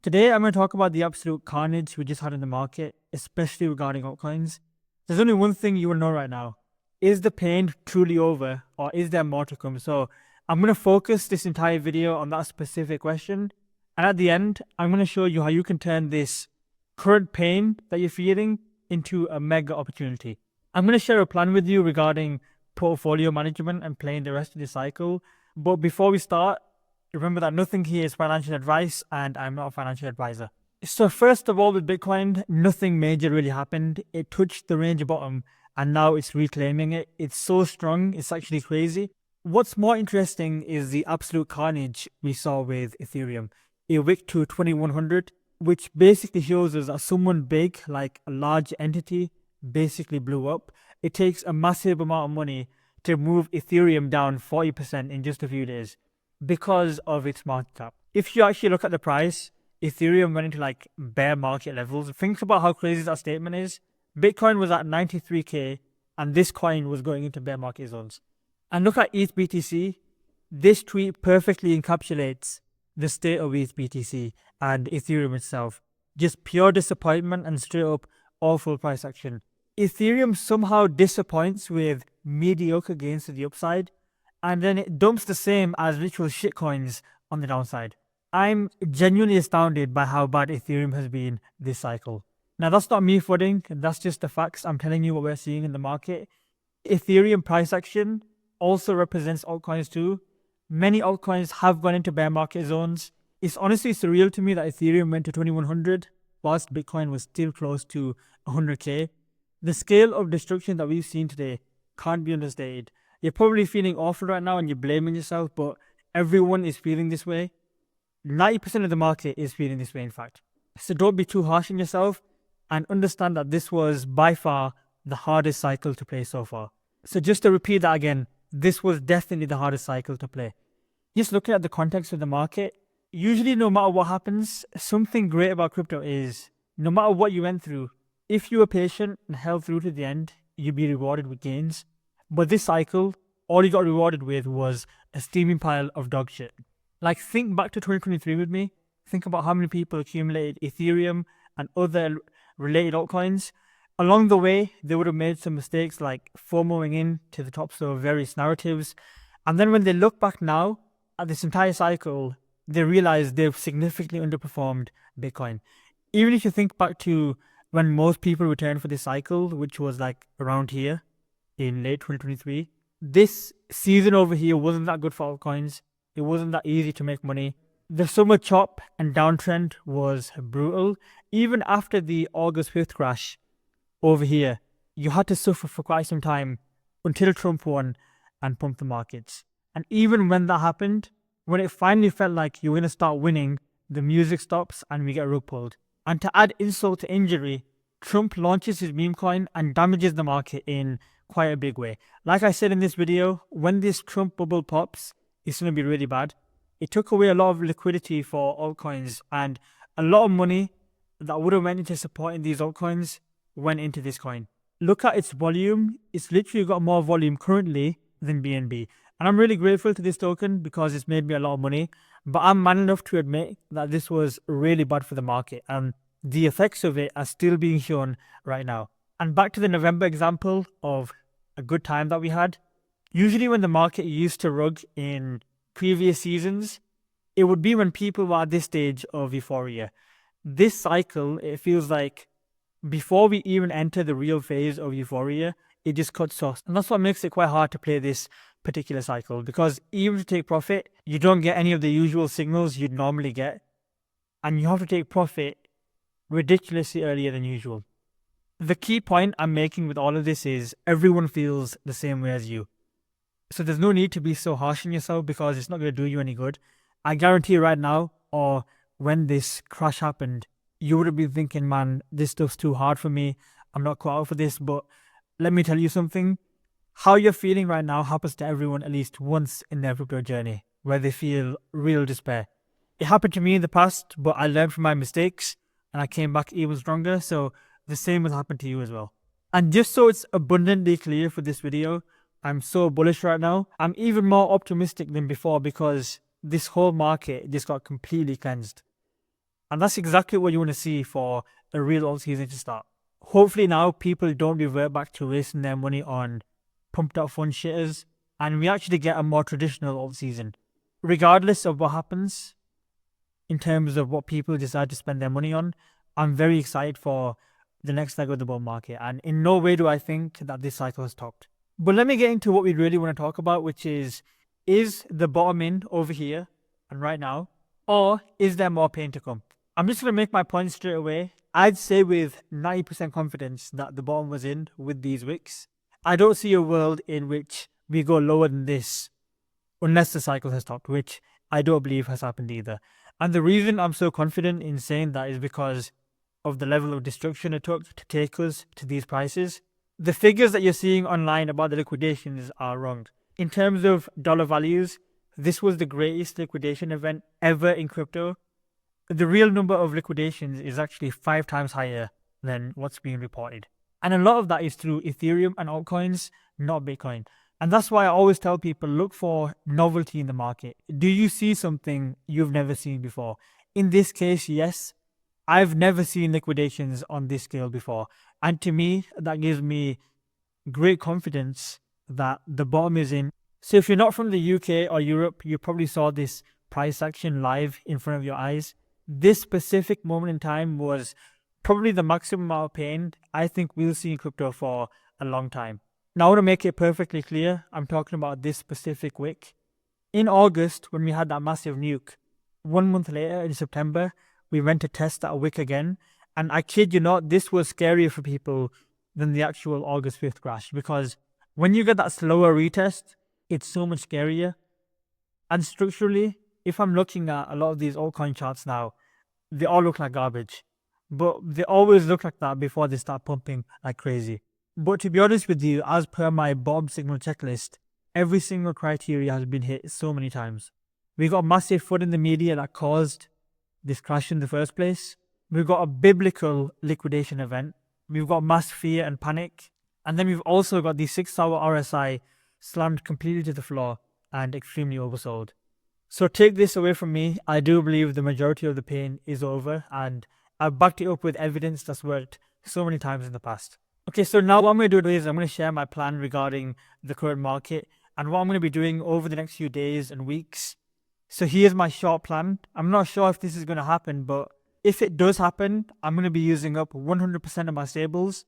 Today, I'm going to talk about the absolute carnage we just had in the market, especially regarding altcoins. There's only one thing you will know right now. Is the pain truly over, or is there more to come? So I'm going to focus this entire video on that specific question. And at the end, I'm going to show you how you can turn this current pain that you're feeling into a mega opportunity. I'm going to share a plan with you regarding portfolio management and playing the rest of the cycle. But before we start, remember that nothing here is financial advice and I'm not a financial advisor. So first of all, with Bitcoin, nothing major really happened. It touched the range bottom and now it's reclaiming it. It's so strong, it's actually crazy. What's more interesting is the absolute carnage we saw with Ethereum. It wicked to 2100, which basically shows us that someone big, like a large entity, basically blew up. It takes a massive amount of money to move Ethereum down 40% in just a few days because of its market cap. If you actually look at the price, Ethereum went into like bear market levels. Think about how crazy that statement is. Bitcoin was at 93k and this coin was going into bear market zones. And look at ETH BTC. This tweet perfectly encapsulates the state of ETH BTC and Ethereum itself. Just pure disappointment and straight up awful price action. Ethereum somehow disappoints with mediocre gains to the upside, and then it dumps the same as literal shitcoins on the downside. I'm genuinely astounded by how bad Ethereum has been this cycle. Now that's not me footing, that's just the facts. I'm telling you what we're seeing in the market. Ethereum price action also represents altcoins too. Many altcoins have gone into bear market zones. It's honestly surreal to me that Ethereum went to 2100 whilst Bitcoin was still close to 100k. The scale of destruction that we've seen today can't be understated. You're probably feeling awful right now and you're blaming yourself, but everyone is feeling this way. 90% of the market is feeling this way, in fact. So don't be too harsh on yourself and understand that this was by far the hardest cycle to play so far. So just to repeat that again, this was definitely the hardest cycle to play. Just looking at the context of the market, usually no matter what happens, something great about crypto is no matter what you went through, if you were patient and held through to the end, you'd be rewarded with gains. But this cycle, all you got rewarded with was a steaming pile of dog shit. Like, think back to 2023 with me. Think about how many people accumulated Ethereum and other related altcoins. Along the way, they would have made some mistakes like FOMOing in to the tops of various narratives. And then when they look back now at this entire cycle, they realize they've significantly underperformed Bitcoin. Even if you think back to when most people returned for this cycle, which was like around here in late 2023, this season over here wasn't that good for altcoins. It wasn't that easy to make money. The summer chop and downtrend was brutal. Even after the August 5th crash over here, you had to suffer for quite some time until Trump won and pumped the markets. And even when that happened, when it finally felt like you were going to start winning, the music stops and we get rug pulled. And to add insult to injury, Trump launches his meme coin and damages the market in quite a big way. Like I said in this video, when this Trump bubble pops, it's going to be really bad. It took away a lot of liquidity for altcoins, and a lot of money that would have went into supporting these altcoins went into this coin. Look at its volume. It's literally got more volume currently than BNB. And I'm really grateful to this token because it's made me a lot of money. But I'm man enough to admit that this was really bad for the market, and the effects of it are still being shown right now. And back to the November example of a good time that we had. Usually when the market used to rug in previous seasons, it would be when people were at this stage of euphoria. This cycle, it feels like before we even enter the real phase of euphoria, it just cuts off. And that's what makes it quite hard to play this particular cycle, because even to take profit, you don't get any of the usual signals you'd normally get. And you have to take profit ridiculously earlier than usual. The key point I'm making with all of this is everyone feels the same way as you. So there's no need to be so harsh on yourself because it's not going to do you any good. I guarantee right now, or when this crash happened, you would have been thinking, man, this stuff's too hard for me. I'm not cut out for this. But let me tell you something. How you're feeling right now happens to everyone at least once in their crypto journey, where they feel real despair. It happened to me in the past, but I learned from my mistakes and I came back even stronger. So the same will happen to you as well. And just so it's abundantly clear for this video, I'm so bullish right now. I'm even more optimistic than before because this whole market just got completely cleansed. And that's exactly what you want to see for a real alt season to start. Hopefully now people don't revert back to wasting their money on pumped up fun shitters, and we actually get a more traditional alt season. Regardless of what happens in terms of what people decide to spend their money on, I'm very excited for the next leg of the bull market, and in no way do I think that this cycle has topped. But let me get into what we really want to talk about, which is the bottom in over here and right now, or is there more pain to come? I'm just going to make my point straight away. I'd say with 90% confidence that the bottom was in with these wicks. I don't see a world in which we go lower than this unless the cycle has stopped, which I don't believe has happened either. And the reason I'm so confident in saying that is because of the level of destruction it took to take us to these prices. The figures that you're seeing online about the liquidations are wrong. In terms of dollar values, this was the greatest liquidation event ever in crypto. The real number of liquidations is actually 5 times higher than what's being reported. And a lot of that is through Ethereum and altcoins, not Bitcoin. And that's why I always tell people, look for novelty in the market. Do you see something you've never seen before? In this case, yes. I've never seen liquidations on this scale before. And to me, that gives me great confidence that the bottom is in. So if you're not from the UK or Europe, you probably saw this price action live in front of your eyes. This specific moment in time was probably the maximum amount of pain I think we'll see in crypto for a long time. Now I want to make it perfectly clear, I'm talking about this specific wick. In August, when we had that massive nuke, 1 month later in September, we went to test that wick again. And I kid you not, this was scarier for people than the actual August 5th crash, because when you get that slower retest, it's so much scarier. And structurally, if I'm looking at a lot of these altcoin charts now, they all look like garbage. But they always look like that before they start pumping like crazy. But to be honest with you, as per my Bob signal checklist, every single criteria has been hit so many times. We got massive FUD in the media that caused this crash in the first place. We've got a biblical liquidation event. We've got mass fear and panic. And then we've also got the 6-hour RSI slammed completely to the floor and extremely oversold. So take this away from me. I do believe the majority of the pain is over, and I've backed it up with evidence that's worked so many times in the past. Okay, so now what I'm going to do is I'm going to share my plan regarding the current market and what I'm going to be doing over the next few days and weeks. So here's my short plan. I'm not sure if this is going to happen, but if it does happen, I'm going to be using up 100% of my stables.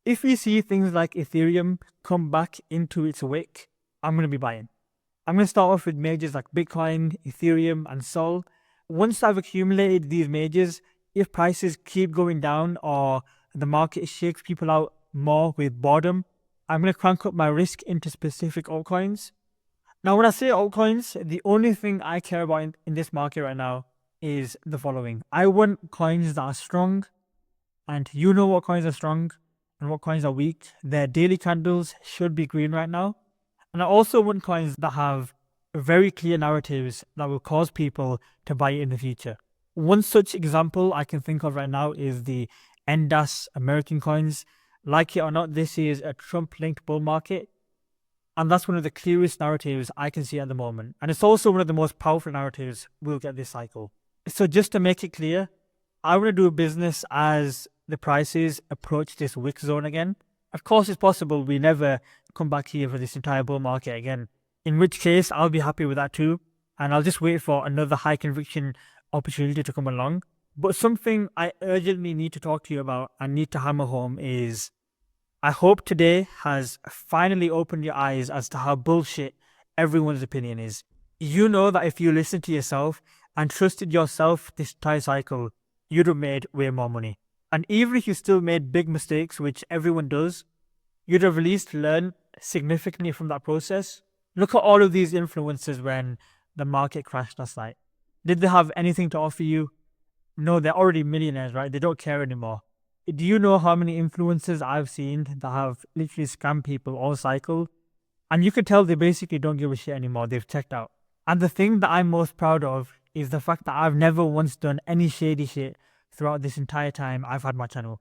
If we see things like Ethereum come back into its wick, I'm going to be buying. I'm going to start off with majors like Bitcoin, Ethereum, and Sol. Once I've accumulated these majors, if prices keep going down or the market shakes people out more with boredom, I'm going to crank up my risk into specific altcoins. Now, when I say altcoins, the only thing I care about in this market right now is the following. I want coins that are strong, and you know what coins are strong and what coins are weak. Their daily candles should be green right now. And I also want coins that have very clear narratives that will cause people to buy it in the future. One such example I can think of right now is the NDAS American coins. Like it or not, this is a Trump-linked bull market. And that's one of the clearest narratives I can see at the moment. And it's also one of the most powerful narratives we'll get this cycle. So just to make it clear, I want to do business as the prices approach this wick zone again. Of course, it's possible we never come back here for this entire bull market again. In which case, I'll be happy with that too. And I'll just wait for another high conviction opportunity to come along. But something I urgently need to talk to you about and need to hammer home is, I hope today has finally opened your eyes as to how bullshit everyone's opinion is. You know that if you listened to yourself and trusted yourself this entire cycle, you'd have made way more money. And even if you still made big mistakes, which everyone does, you'd have at least learned significantly from that process. Look at all of these influencers when the market crashed last night. Did they have anything to offer you? No, they're already millionaires, right? They don't care anymore. Do you know how many influencers I've seen that have literally scammed people all cycle? And you can tell they basically don't give a shit anymore. They've checked out. And the thing that I'm most proud of is the fact that I've never once done any shady shit throughout this entire time I've had my channel.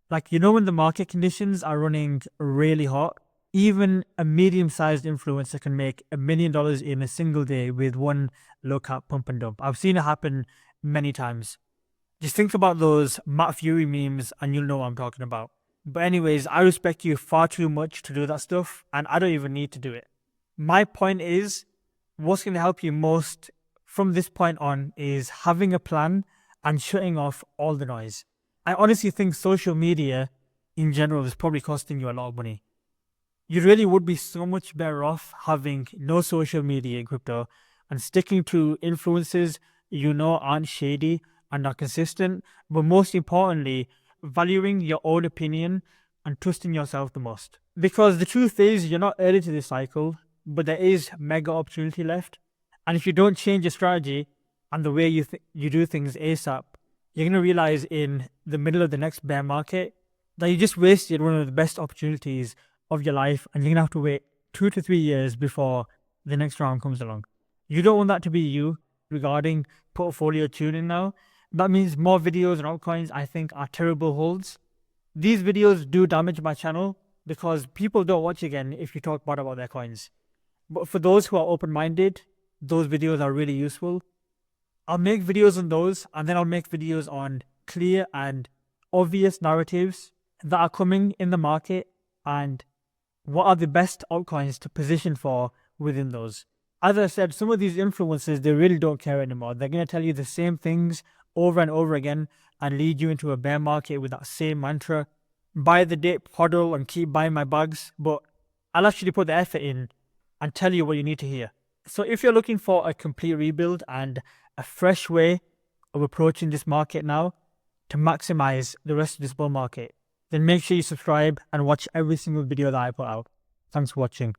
Like, you know, when the market conditions are running really hot, even a medium-sized influencer can make $1 million in a single day with one low cap pump and dump. I've seen it happen many times. Just think about those Matt Fury memes and you'll know what I'm talking about. But anyways, I respect you far too much to do that stuff, and I don't even need to do it. My point is, what's going to help you most from this point on is having a plan and shutting off all the noise. I honestly think social media in general is probably costing you a lot of money. You really would be so much better off having no social media in crypto and sticking to influences you know aren't shady and are consistent, but most importantly, valuing your own opinion and trusting yourself the most. Because the truth is, you're not early to this cycle, but there is mega opportunity left. And if you don't change your strategy and the way you do things ASAP, you're going to realize in the middle of the next bear market that you just wasted one of the best opportunities of your life, and you're going to have to wait 2 to 3 years before the next round comes along. You don't want that to be you regarding portfolio tuning now. That means more videos and altcoins I think are terrible holds. These videos do damage my channel because people don't watch again if you talk bad about their coins. But for those who are open-minded, those videos are really useful. I'll make videos on those, and then I'll make videos on clear and obvious narratives that are coming in the market and what are the best altcoins to position for within those. As I said, some of these influencers, they really don't care anymore. They're going to tell you the same things over and over again and lead you into a bear market with that same mantra. Buy the dip, hodl, and keep buying my bags. But I'll actually put the effort in and tell you what you need to hear. So if you're looking for a complete rebuild and a fresh way of approaching this market now to maximize the rest of this bull market, then make sure you subscribe and watch every single video that I put out. Thanks for watching.